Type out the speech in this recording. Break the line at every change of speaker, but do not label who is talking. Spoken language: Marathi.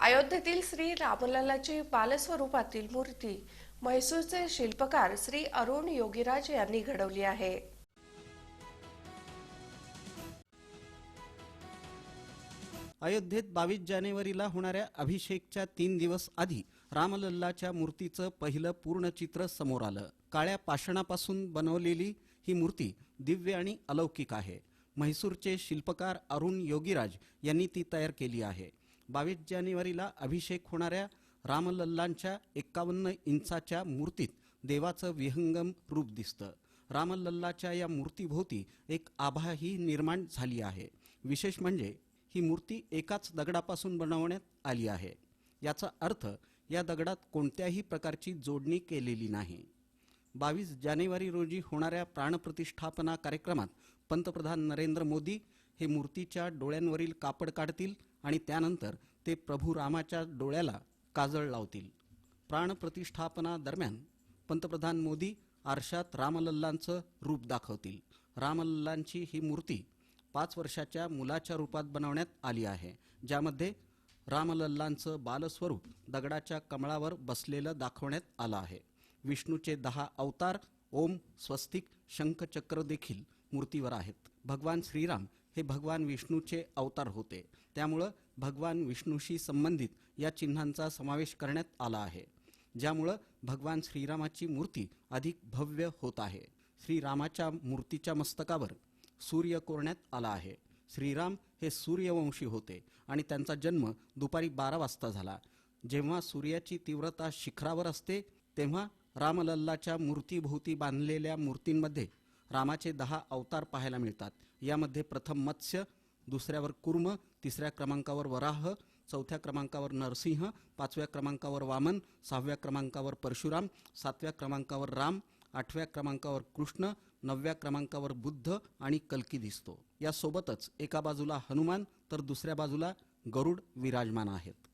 अयोध्येतील श्री रामलल्लाची बालस्वरूपातील मूर्ती म्हैसूरचे शिल्पकार श्री अरुण योगीराज यांनी घडवली आहे।
अयोध्येत 22 जानेवारीला होणाऱ्या अभिषेकच्या 3 दिवस आधी रामलल्लाच्या मूर्तीचं पहिलं पूर्ण चित्र समोर आलं। काळ्या पाषाणापासून बनवलेली ही मूर्ती दिव्य आणि अलौकिक आहे। म्हैसूरचे शिल्पकार अरुण योगीराज यांनी ती तयार केली आहे। 22 जानेवारीला अभिषेक होणाऱ्या रामलल्लांच्या 51 इंचाच्या मूर्तीत देवाचं विहंगम रूप दिसतं। रामलल्लाच्या या मूर्तीभोवती एक आभाही निर्माण झाली आहे। विशेष म्हणजे ही मूर्ती एकाच दगडापासून बनवण्यात आली आहे। याचा अर्थ या दगडात कोणत्याही प्रकारची जोडणी केलेली नाही। 22 जानेवारी रोजी होणाऱ्या प्राणप्रतिष्ठापना कार्यक्रमात पंतप्रधान नरेंद्र मोदी हे मूर्तीच्या डोळ्यांवरील कापड काढतील आणि त्यानंतर ते प्रभू रामाच्या डोळ्याला काजळ लावतील। प्राणप्रतिष्ठापना दरम्यान पंतप्रधान मोदी आरशात रामलल्लांचं रूप दाखवतील। रामलल्लांची ही मूर्ती 5 वर्षाच्या मुलाच्या रूपात बनवण्यात आली आहे, ज्यामध्ये रामलल्लांचं बालस्वरूप दगडाच्या कमळावर बसलेलं दाखवण्यात आलं आहे। विष्णूचे 10 अवतार ओम, स्वस्तिक, शंखचक्र देखील मूर्तीवर आहेत। भगवान श्रीराम हे भगवान विष्णूचे अवतार होते, त्यामुळं भगवान विष्णूशी संबंधित या चिन्हांचा समावेश करण्यात आला आहे, ज्यामुळं भगवान श्रीरामाची मूर्ती अधिक भव्य होत आहे। श्रीरामाच्या मूर्तीच्या मस्तकावर सूर्य कोरण्यात आला आहे। श्रीराम हे सूर्यवंशी होते आणि त्यांचा जन्म दुपारी 12 वाजता झाला। जेव्हा सूर्याची तीव्रता शिखरावर असते तेव्हा रामलल्लाच्या मूर्तीभोवती बांधलेल्या मूर्तींमध्ये रामाचे 10 अवतार पाहायला मिळतात। यामध्ये प्रथम मत्स्य, दुसऱ्यावर कुर्म, तिसऱ्या क्रमांकावर वराह, चौथ्या क्रमांकावर नरसिंह, 5व्या क्रमांकावर वामन, 6व्या क्रमांकावर परशुराम, 7व्या क्रमांकावर राम, 8व्या क्रमांकावर कृष्ण, 9व्या क्रमांकावर बुद्ध आणि कल्की दिसतो। यासोबतच एका बाजूला हनुमान तर दुसऱ्या बाजूला गरुड विराजमान आहेत।